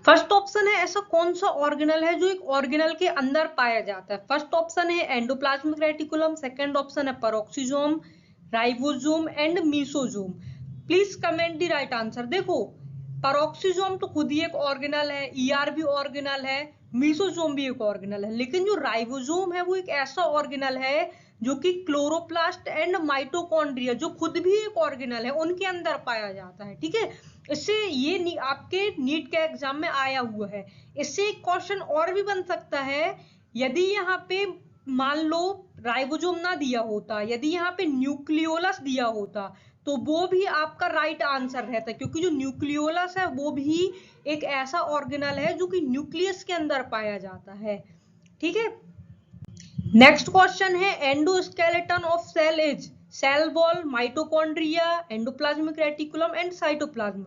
First option है ऐसा कौन सा ऑर्गेनल है जो एक ऑर्गेनल के अंदर पाया जाता है। फर्स्ट ऑप्शन है एंडोप्लाज्मिक रेटिकुलम, सेकंड ऑप्शन है peroxisome, ribosome and mesosome. Please comment the right answer. देखो पेरोक्सिसोम तो खुद ही एक ऑर्गेनल है, ईआर भी ऑर्गेनल है, मीसोसोम भी एक ऑर्गेनल है, लेकिन जो राइबोसोम है वो एक ऐसा ऑर्गेनल है जो कि क्लोरोप्लास्ट एंड माइटोकॉन्ड्रिया जो खुद भी एक ऑर्गेनल है उनके अंदर पाया जाता है। ठीक है, इससे ये आपके नीट के एग्जाम में आया हुआ है। इससे एक क्वेश्चन और भी बन सकता है, यदि यहाँ पे मान लो राइबोसोम ना दिया होता, यदि यहाँ पे न्यूक्लियोलस दिया होता तो वो भी आपका राइट आंसर रहता है, क्योंकि जो न्यूक्लियोलस है वो भी एक ऐसा ऑर्गेनल है जो कि न्यूक्लियस के अंदर पाया जाता है। ठीक है, नेक्स्ट क्वेश्चन है endoskeleton of cell is cell wall, mitochondria, endoplasmic reticulum and cytoplasm.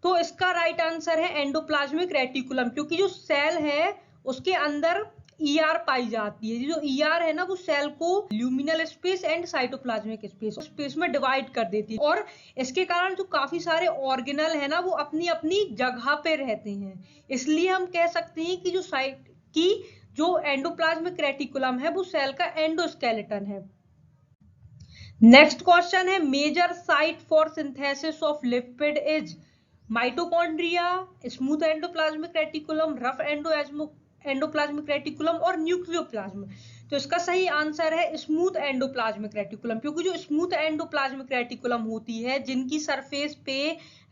तो इसका राइट आंसर है एंडोप्लाज्मिक रेटिकुलम, क्योंकि जो सेल है उसके अंदर ईआर पाई जाती है। जो ईआर है ना वो सेल को luminal space and cytoplasmic space में डिवाइड कर देती है, और इसके कारण जो काफी सारे ऑर्गेनल है ना वो अपनी अपनी जगह पे रहते हैं। इसलिए हम कह सकते हैं कि जो एंडोप्लाज्मिक रेटिकुलम है वो सेल का एंडोस्केलेटन है। नेक्स्ट क्वेश्चन है major site for synthesis of lipid is mitochondria, smooth endoplasmic reticulum, rough endoplasmic reticulum और न्यूक्लियोप्लाज्म। तो इसका सही आंसर है स्मूथ एंडोप्लाज्मिक रेटिकुलम, क्योंकि जो स्मूथ एंडोप्लाज्मिक रेटिकुलम होती है जिनकी सरफेस पे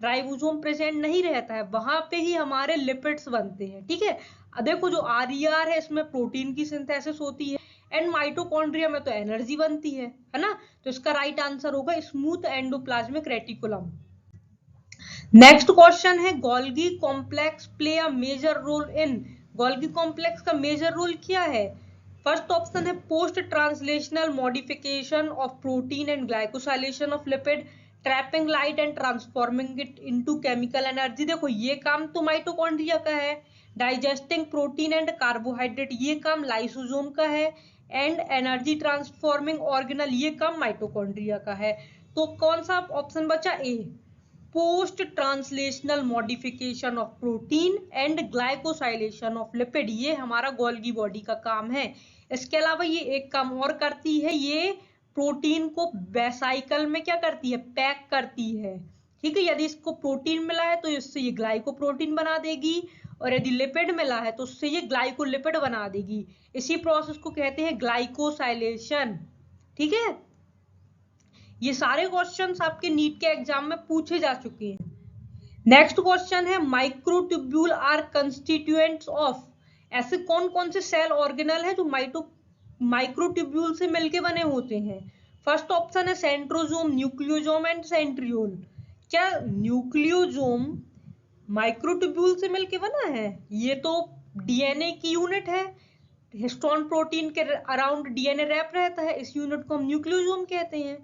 राइबोसोम प्रेजेंट नहीं रहता है वहां पे ही हमारे लिपिड्स बनते हैं। ठीक है, देखो जो आरईआर है इसमें प्रोटीन की सिंथेसिस होती है एंड माइटोकॉन्ड्रिया में तो एनर्जी बनती है ना। तो इसका राइट आंसर होगा smooth endoplasmic reticulum. Next question है Golgi complex play a major role in. Golgi complex का मेजर रोल क्या है? फर्स्ट ऑप्शन है post translational modification of protein and glycosylation of lipid, trapping light and transforming it into chemical energy. देखो ये काम तो mitochondria का है, डाइजेस्टिंग प्रोटीन एंड कार्बोहाइड्रेट ये काम लाइसोसोम का है, एंड एनर्जी ट्रांसफॉर्मिंग ऑर्गेनल ये काम माइटोकॉन्ड्रिया का है। तो कौन सा ऑप्शन बचा? A, post translational modification of protein and glycosylation of lipid, ये हमारा गोल्गी बॉडी का काम है। इसके अलावा ये एक काम और करती है, ये प्रोटीन को वेसाइकल में क्या करती है? पैक करती है। ठीक है, यदि इसको प्रोटीन मिला है तो इससे ये ग्लाइकोप्रोटीन बना देगी, और यदि लिपिड मिला है तो उससे ये ग्लाइकोलिपिड बना देगी। इसी प्रोसेस को कहते हैं ग्लाइकोसाइलेशन। ठीक है, ये सारे क्वेश्चंस आपके नीट के एग्जाम में पूछे जा चुके हैं। नेक्स्ट क्वेश्चन है माइक्रोट्यूब्यूल आर कंस्टिट्यूएंट्स ऑफ। ऐसे कौन कौन से सेल ऑर्गेनल है जो माइक्रोट्यूब्यूल से मिलके बने होते हैं? फर्स्ट ऑप्शन है सेंट्रोसोम, न्यूक्लियोसोम एंड सेंट्रियोल। क्या न्यूक्लियोसोम माइक्रोट्यूब्यूल से मिलके बना है? ये तो डीएनए की यूनिट है, हिस्टोन प्रोटीन के अराउंड डीएनए रैप रहता है, इस यूनिट को हम न्यूक्लियोसोम कहते हैं।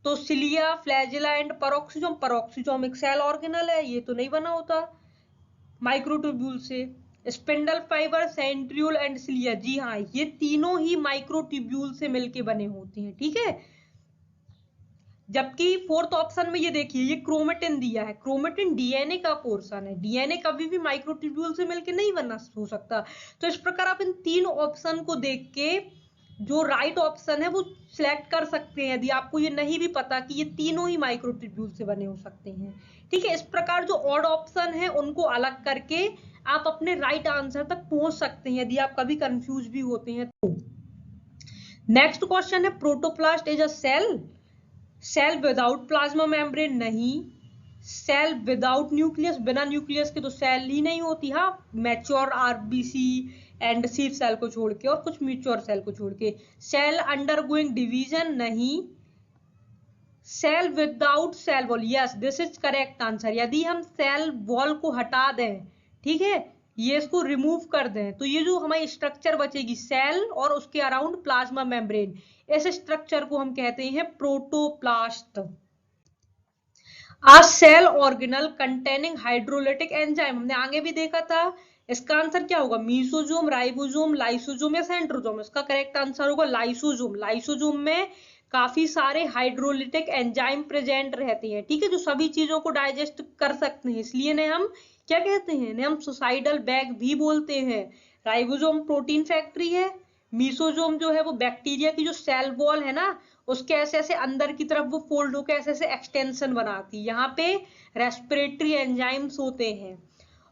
तो cilia, flagella and peroxisome, peroxisome एक सेल ऑर्गेनल है, ये तो नहीं बना होता माइक्रोट्यूब्यूल से। Spindle fibre, centriole and cilia, जी हाँ ये तीनों ही माइक्रोट्यूब्यूल से मिलके बने होते हैं। ठीक है, जबकि फोर्थ ऑप्शन में ये देखिए ये क्रोमेटिन दिया है, क्रोमेटिन डीएनए का पोर्शन है, डीएनए कभी भी माइक्रोट्यूब्यूल से मिलके नहीं बना हो सकता। तो इस प्रकार आप इन तीन ऑप्शन को देख के जो राइट ऑप्शन है वो सिलेक्ट कर सकते हैं, यदि आपको ये नहीं भी पता कि ये तीनों ही माइक्रोट्यूब्यूल से बने हो सकते हैं। ठीक है, इस प्रकार जो ऑड ऑप्शन है उनको अलग करके आप अपने राइट आंसर तक पहुंच सकते हैं, यदि आप कभी कंफ्यूज भी होते हैं तो। नेक्स्ट क्वेश्चन है protoplast is a cell. Cell without plasma membrane नहीं, सेल विदाउट न्यूक्लियस, बिना न्यूक्लियस के तो सेल ही नहीं होती। हाँ, mature RBC and sieve cell को छोड़ के और कुछ म्यूच्योर सेल को छोड़ के। सेल अंडरगोइंग डिवीजन नहीं, cell without cell wall, yes this is correct answer. यदि हम सेल वॉल को हटा दें, ठीक है, ये इसको रिमूव कर दें, तो ये जो हमारी स्ट्रक्चर बचेगी सेल और उसके अराउंड प्लाज्मा मेम्ब्रेन, इस स्ट्रक्चर को हम कहते हैं protoplast. A cell organelle containing hydrolytic enzyme, हमने आगे भी देखा था। इसका आंसर क्या होगा? मीसोसोम, राइबोसोम, लाइसोसोम या सेंट्रोसोम? इसका करेक्ट आंसर होगा लाइसोसोम। लाइसोसोम में काफी सारे हाइड्रोलिटिक एंजाइम प्रेजेंट रहते हैं, ठीक है, जो सभी चीजों को डाइजेस्ट कर सकते हैं, इसलिए ने हम क्या कहते हैं, इन्हें हम सुसाइडल बैग भी बोलते हैं। राइबोसोम प्रोटीन फैक्ट्री है, मीसोजोम जो है वो बैक्टीरिया की जो सेल वॉल है ना उसके ऐसे ऐसे अंदर की तरफ वो फोल्ड होकर ऐसे ऐसे एक्सटेंशन बनाती है, यहाँ पे रेस्पिरेटरी एंजाइम्स होते हैं।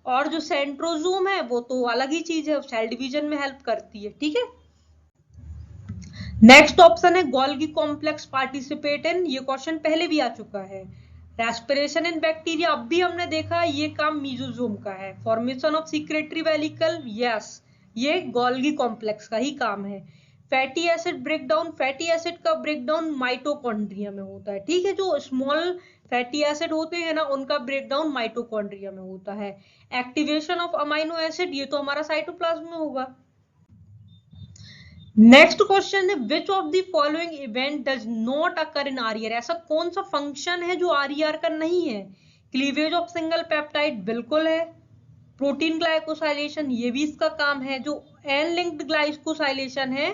और जो सेंट्रोजोम है वो तो अलग ही चीज है, सेल डिवीजन में हेल्प करती है, ठीक है। नेक्स्ट ऑप्शन है गोल्गी कॉम्प्लेक्स पार्टिसिपेट इन, ये क्वेश्चन पहले भी आ चुका है। रेस्पिरेशन इन बैक्टीरिया, अब भी हमने देखा ये काम मीजोजोम का है। फॉर्मेशन ऑफ सीक्रेटरी वेलिकल, यस ये गोल्गी कॉम्प्लेक्स का ही काम है। Fatty acid breakdown, fatty acid का ब्रेकडाउन माइटोकॉन्ड्रिया में होता है, ठीक है। जो स्मॉल फैटी एसिड होते हैं ना उनका ब्रेकडाउन माइटोकॉन्ड्रिया में होता है। एक्टिवेशन ऑफ अमाइनो एसिड, ये तो हमारा साइटोप्लाज्म में होगा। नेक्स्ट क्वेश्चन है which of the following event does not occur in RER, ऐसा कौन सा फंक्शन है जो आरईआर का नहीं है। क्लीवेज ऑफ सिंगल पेप्टाइड बिल्कुल है। प्रोटीन ग्लाइकोसाइलेशन ये भी इसका काम है। जो एन लिंक्ड ग्लाइकोसाइलेशन है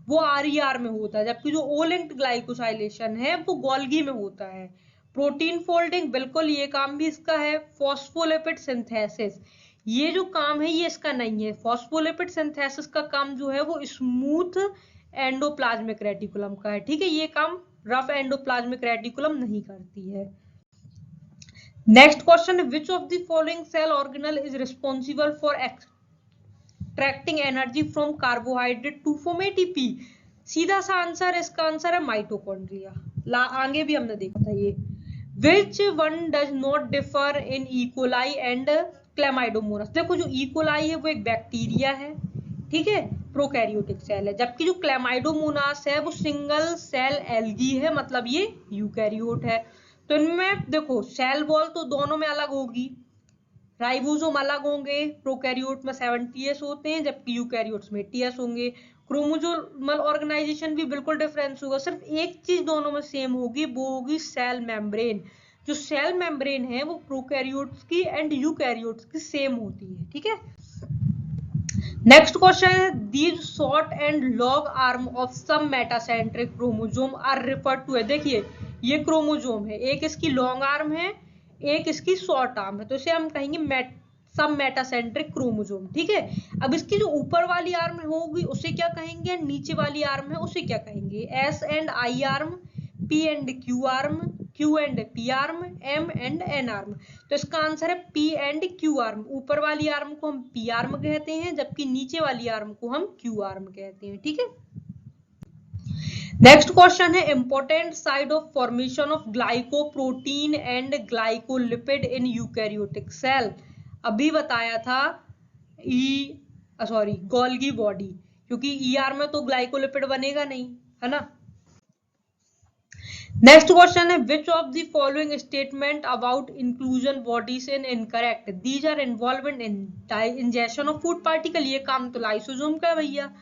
वो आरईआर में होता है, जबकि जो ओ लिंक्ड ग्लाइकोसाइलेशन है वो गोल्गी में होता है। प्रोटीन फोल्डिंग बिल्कुल ये काम भी इसका है। फॉस्फोलिपिड सिंथेसिस ये जो काम है ये इसका नहीं है। फॉस्फोलिपिड सिंथेसिस का काम जो है वो स्मूथ एंडोप्लाज्मिक रेटिकुलम का है, ठीक है। ये काम रफ एंडोप्लाज्मिक रेटिकुलम नहीं करती है। नेक्स्ट क्वेश्चन है which of the following cell organelle is responsible for extracting energy from carbohydrate to form ATP. सीधा सा आंसर, इसका आंसर है माइटोकॉन्ड्रिया। आगे भी हमने देखा था ये। Which one does not differ in E coli and Chlamydomonas, देखो जो इकोलाई है वो एक बैक्टीरिया है, ठीक है, प्रोकैरियोटिक सेल है, जबकि जो क्लेमाइडोमोनास है वो सिंगल सेल एल्गी है, मतलब ये यूकैरियोट है। तो इनमें देखो सेल वॉल तो दोनों में अलग होगी, राइबोसोम अलग होंगे, प्रोकैरियोट में 70s होते हैं जबकि यूकैरियोट्स में 80s होंगे। क्रोमोसोमल ऑर्गेनाइजेशन भी बिल्कुल डिफरेंस होगा, सिर्फ एक चीज दोनों में सेम होगी, वो होगी सेल मेम्ब्रेन। जो सेल मेम्ब्रेन है वो प्रोकैरियोट्स की एंड यूकैरियोट्स की सेम होती है, ठीक है। नेक्स्ट क्वेश्चन है these short and long arm of some metacentric chromosome are referred to है। देखिए ये क्रोमोसोम है, एक इसकी लॉन्ग आर्म है एक इसकी शॉर्ट आर्म है, तो इसे हम कहेंगे सब मेटासेंट्रिक क्रोमोसोम, ठीक है। अब इसकी जो ऊपर वाली आर्म होगी उसे क्या कहेंगे, नीचे वाली आर्म है उसे क्या कहेंगे। S and I arm, P and Q arm, Q and P arm, M and N arm. तो इसका आंसर है पी एंड क्यू आर्म। ऊपर वाली आर्म को हम पी आर्म कहते हैं जबकि नीचे वाली आर्म को हम क्यू आर्म कहते हैं, ठीक है। नेक्स्ट क्वेश्चन है important side of formation of glycoprotein and glycolipid in eukaryotic cell. अभी बताया था गोल्गी बॉडी, क्योंकि ईआर में तो ग्लाइकोलिपिड बनेगा नहीं, है ना। नेक्स्ट क्वेश्चन है which of the following statement about inclusion bodies in incorrect, these are involvement in ingestion of food particle, ये काम तो लाइसोसोम का है भैया।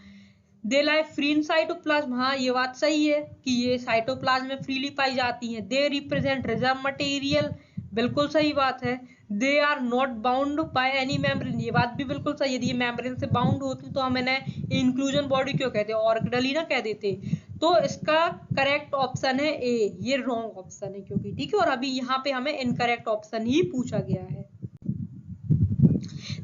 दे लाई फ्री इन साइटोप्लाज्म, हाँ ये बात सही है कि ये साइटोप्लाज्म में फ्रीली पाई जाती हैं। दे रिप्रेजेंट रिजर्व मटेरियल, बिल्कुल सही बात है। They are not bound by any membrane, ये बात भी बिल्कुल सही है। यदि ये मेम्ब्रेन से बाउंड होती तो हम इन्हें इंक्लूजन बॉडी क्यों कहते, ऑर्गेनल ही ना कह देते। तो इसका करेक्ट ऑप्शन है ए, ये रॉन्ग ऑप्शन है क्योंकि, ठीक है। और अभी यहाँ पे हमें इनकरेक्ट ऑप्शन ही पूछा गया है।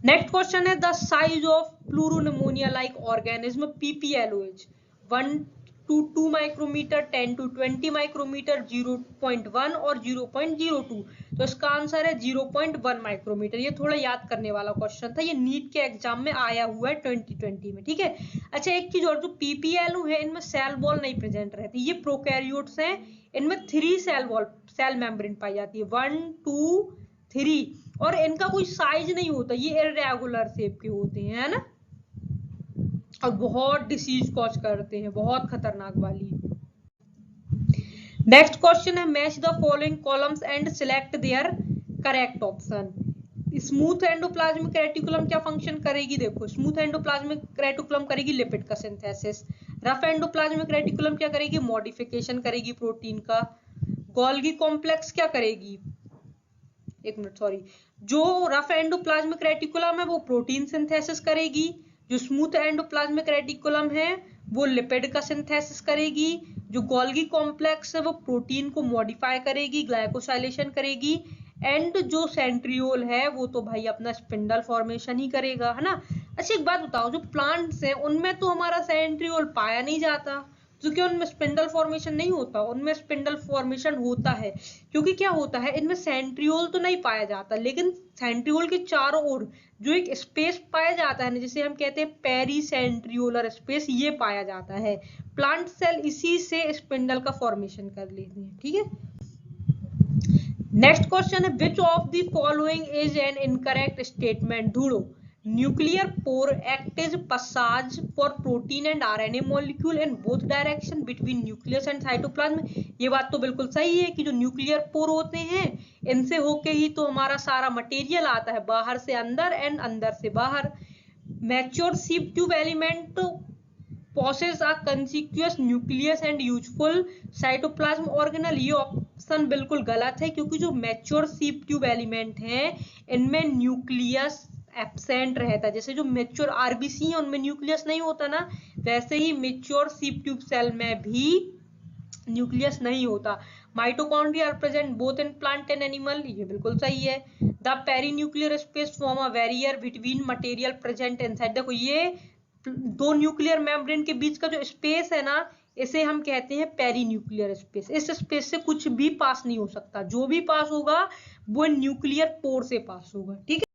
नेक्स्ट क्वेश्चन है the size of pleuropneumonia like organism PPLO 1 to 2 micrometre, 10 to 20 micrometre, 0.1 और 0.02। तो इसका आंसर है 0.1 माइक्रोमीटर। ये थोड़ा याद करने वाला क्वेश्चन था, ये नीट के एग्जाम में आया हुआ है 2020 में, ठीक है। अच्छा एक चीज और, जो पीपीएलओ है इनमें सेल वॉल नहीं प्रेजेंट रहती, ये प्रोकैरियोट्स हैं, इनमें 3 सेल मेम्ब्रेन पाई जाती है, 1 2 3, और इनका कोई साइज नहीं होता, ये इरेगुलर शेप के होते हैं, है ना। और बहुत डिसीज कॉज करते हैं, बहुत खतरनाक वाली। नेक्स्ट क्वेश्चन है match the following columns and select their correct option. Smooth endoplasmic reticulum क्या फंक्शन करेगी, देखो स्मूथ एंडोप्लाज्मिक रेटिकुलम करेगी लिपिड का सिंथेसिस। रफ एंडोप्लाज्मिक रेटिकुलम क्या करेगी, मॉडिफिकेशन करेगी प्रोटीन का। गोल्गी कॉम्प्लेक्स क्या करेगी, जो रफ एंडोप्लाज्मिक रेटिकुलम है वो प्रोटीन सिंथेसिस करेगी, जो स्मूथ एंडोप्लाज्मिक रेटिकुलम है वो लिपिड का सिंथेसिस करेगी, जो गोल्गी कॉम्प्लेक्स है वो प्रोटीन को मॉडिफाई करेगी, ग्लाइकोसाइलेशन करेगी, एंड जो सेंट्रियोल है वो तो भाई अपना स्पिंडल फॉर्मेशन ही करेगा, है ना। अच्छा एक बात बताओ, जो प्लांट्स हैं उनमें तो हमारा सेंट्रियोल पाया नहीं जाता, क्योंकि उनमें स्पिंडल फॉर्मेशन नहीं होता। उनमें स्पिंडल फॉर्मेशन होता है, क्योंकि क्या होता है, इनमें सेंट्रियोल तो नहीं पाया जाता, लेकिन सेंट्रियोल के चारों ओर जो एक स्पेस पाया जाता है ना, जिसे हम कहते हैं पेरीसेंट्रियोलर स्पेस, ये पाया जाता है। प्लांट सेल इसी से स्पिंडल का फॉर्मेशन कर लेते हैं, ठीक है। नेक्स्ट क्वेश्चन है, which of the following is an incorrect statement. ढूंढो। Nuclear pore act is passage for protein and RNA molecule in both direction between nucleus and cytoplasm. ये बात तो बिल्कुल सही है कि जो न्यूक्लियर पोर होते हैं इनसे होके ही तो हमारा सारा मटेरियल आता है, बाहर से अंदर एंड अंदर से बाहर। Mature sieve tube element possess a conspicuous nucleus and useful cytoplasm organelle। ये ऑप्शन बिल्कुल गलत है, क्योंकि जो मैच्योर सीप ट्यूब एलिमेंट हैं इनमें न्यूक्लियस एब्सेंट रहता है। जैसे जो मैच्योर आरबीसी है उनमें न्यूक्लियस नहीं होता ना, वैसे ही मैच्योर सीप ट्यूब सेल में भी न्यूक्लियस नहीं होता। Mitochondria are present both in plant and animal, ये बिल्कुल सही है। The perinuclear space form a barrier between material present inside. देखो ये दो न्यूक्लियर मेम्ब्रेन के बीच का जो स्पेस है ना, इसे हम कहते हैं पेरीन्यूक्लियर स्पेस। इस स्पेस से कुछ भी पास नहीं हो सकता, जो भी पास होगा वो न्यूक्लियर पोर से पास होगा, ठीक है।